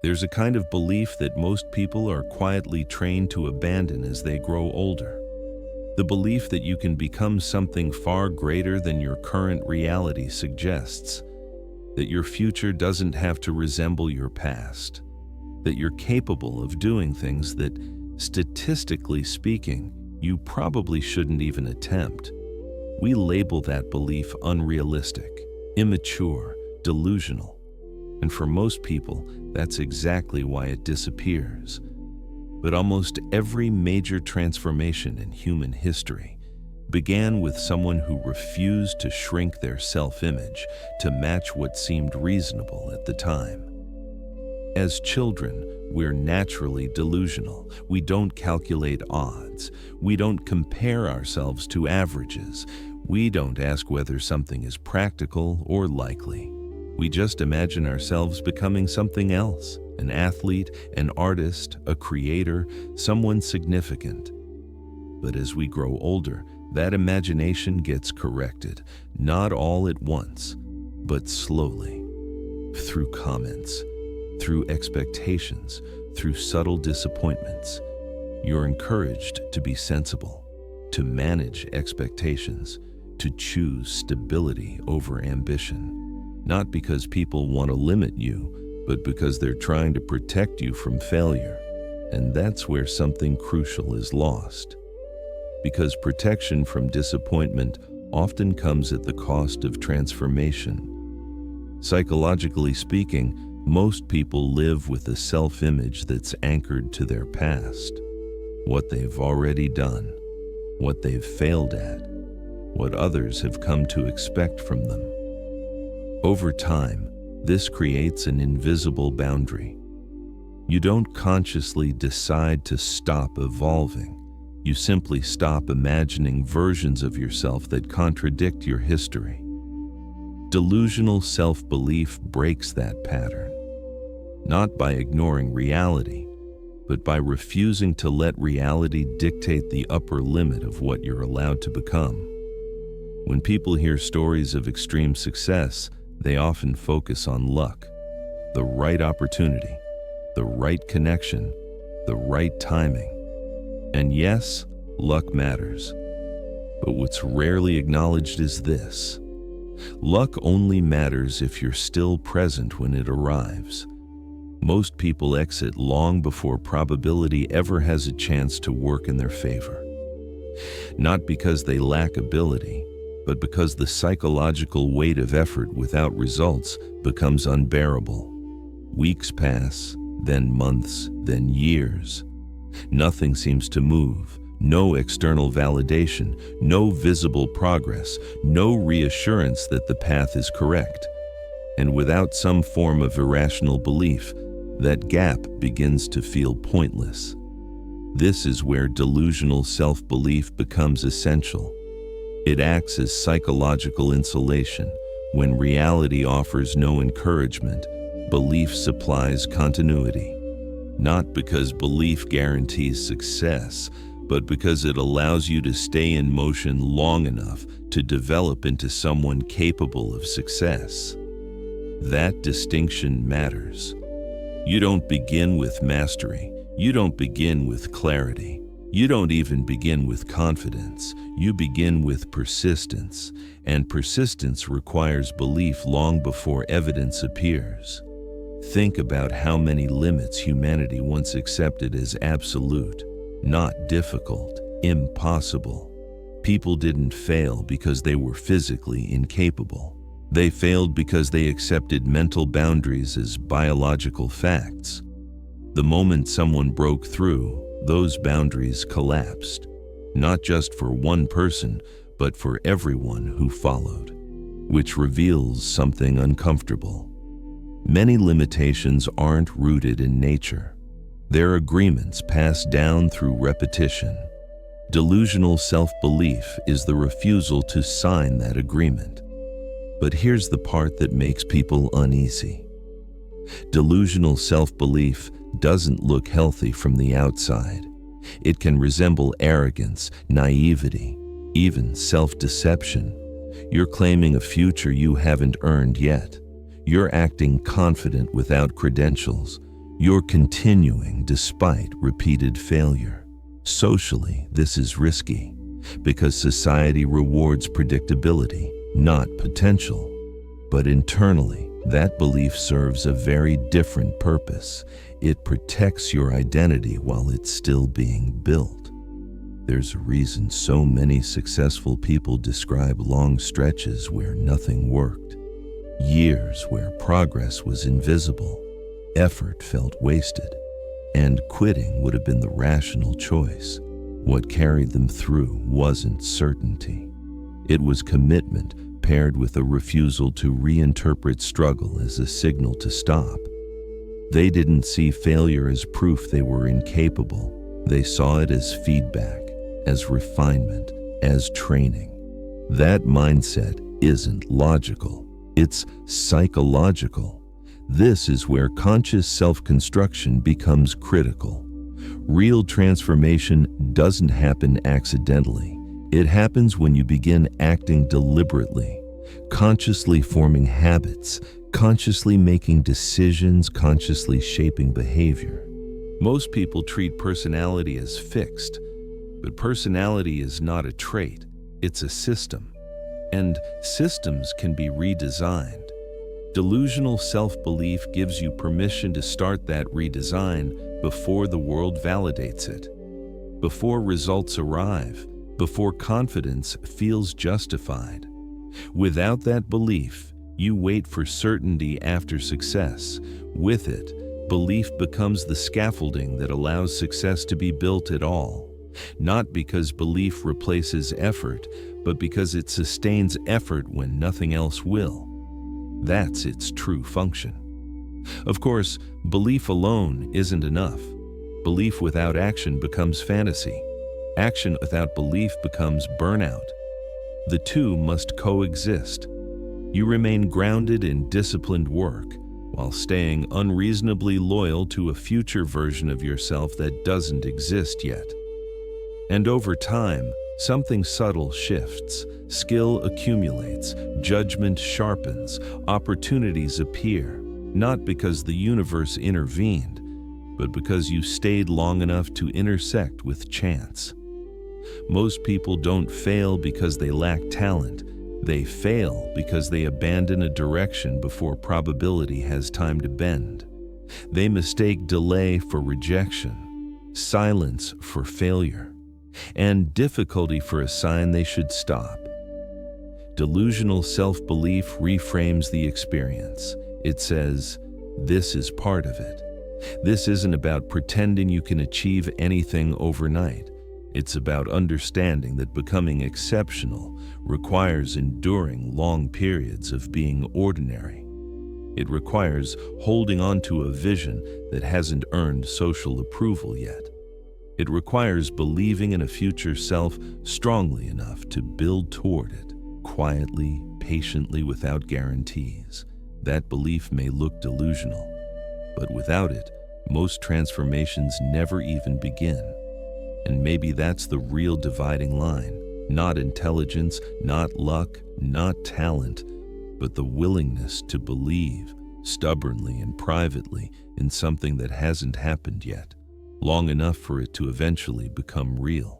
There's a kind of belief that most people are quietly trained to abandon as they grow older. The belief that you can become something far greater than your current reality suggests, that your future doesn't have to resemble your past, that you're capable of doing things that, statistically speaking, you probably shouldn't even attempt. We label that belief unrealistic, immature, delusional. And for most people, that's exactly why it disappears. But almost every major transformation in human history began with someone who refused to shrink their self-image to match what seemed reasonable at the time. As children, we're naturally delusional. We don't calculate odds. We don't compare ourselves to averages. We don't ask whether something is practical or likely. We just imagine ourselves becoming something else, an athlete, an artist, a creator, someone significant. But as we grow older, that imagination gets corrected, not all at once, but slowly. Through comments, through expectations, through subtle disappointments. You're encouraged to be sensible, to manage expectations, to choose stability over ambition. Not because people want to limit you, but because they're trying to protect you from failure. And that's where something crucial is lost. Because protection from disappointment often comes at the cost of transformation. Psychologically speaking, most people live with a self-image that's anchored to their past. What they've already done, what they've failed at, what others have come to expect from them. Over time, this creates an invisible boundary. You don't consciously decide to stop evolving. You simply stop imagining versions of yourself that contradict your history. Delusional self-belief breaks that pattern, not by ignoring reality, but by refusing to let reality dictate the upper limit of what you're allowed to become. When people hear stories of extreme success, they often focus on luck, the right opportunity, the right connection, the right timing. And yes, luck matters. But what's rarely acknowledged is this. Luck only matters if you're still present when it arrives. Most people exit long before probability ever has a chance to work in their favor. Not because they lack ability, but because the psychological weight of effort without results becomes unbearable. Weeks pass, then months, then years. Nothing seems to move, no external validation, no visible progress, no reassurance that the path is correct. And without some form of irrational belief, that gap begins to feel pointless. This is where delusional self-belief becomes essential. It acts as psychological insulation. When reality offers no encouragement, belief supplies continuity. Not because belief guarantees success, but because it allows you to stay in motion long enough to develop into someone capable of success. That distinction matters. You don't begin with mastery. You don't begin with clarity. You don't even begin with confidence. You begin with persistence, and persistence requires belief long before evidence appears. Think about how many limits humanity once accepted as absolute, not difficult, impossible. People didn't fail because they were physically incapable. They failed because they accepted mental boundaries as biological facts. The moment someone broke through, those boundaries collapsed, not just for one person, but for everyone who followed, which reveals something uncomfortable. Many limitations aren't rooted in nature. They're agreements passed down through repetition. Delusional self-belief is the refusal to sign that agreement. But here's the part that makes people uneasy. Delusional self-belief doesn't look healthy from the outside. It can resemble arrogance, naivety, even self-deception. You're claiming a future you haven't earned yet. You're acting confident without credentials. You're continuing despite repeated failure. Socially, this is risky because society rewards predictability, not potential. But internally, that belief serves a very different purpose. It protects your identity while it's still being built. There's a reason so many successful people describe long stretches where nothing worked, years where progress was invisible, effort felt wasted, and quitting would have been the rational choice. What carried them through wasn't certainty. It was commitment paired with a refusal to reinterpret struggle as a signal to stop. They didn't see failure as proof they were incapable. They saw it as feedback, as refinement, as training. That mindset isn't logical. It's psychological. This is where conscious self-construction becomes critical. Real transformation doesn't happen accidentally. It happens when you begin acting deliberately, consciously forming habits, consciously making decisions, consciously shaping behavior. Most people treat personality as fixed, but personality is not a trait, it's a system. And systems can be redesigned. Delusional self-belief gives you permission to start that redesign before the world validates it, before results arrive, before confidence feels justified. Without that belief, you wait for certainty after success. With it, belief becomes the scaffolding that allows success to be built at all. Not because belief replaces effort, but because it sustains effort when nothing else will. That's its true function. Of course, belief alone isn't enough. Belief without action becomes fantasy. Action without belief becomes burnout. The two must coexist. You remain grounded in disciplined work while staying unreasonably loyal to a future version of yourself that doesn't exist yet. And over time, something subtle shifts. Skill accumulates, judgment sharpens, opportunities appear, not because the universe intervened, but because you stayed long enough to intersect with chance. Most people don't fail because they lack talent. They fail because they abandon a direction before probability has time to bend. They mistake delay for rejection, silence for failure, and difficulty for a sign they should stop. Delusional self-belief reframes the experience. It says, this is part of it. This isn't about pretending you can achieve anything overnight. It's about understanding that becoming exceptional requires enduring long periods of being ordinary. It requires holding on to a vision that hasn't earned social approval yet. It requires believing in a future self strongly enough to build toward it, quietly, patiently, without guarantees. That belief may look delusional, but without it, most transformations never even begin. And maybe that's the real dividing line. Not intelligence, not luck, not talent, but the willingness to believe, stubbornly and privately, in something that hasn't happened yet, long enough for it to eventually become real.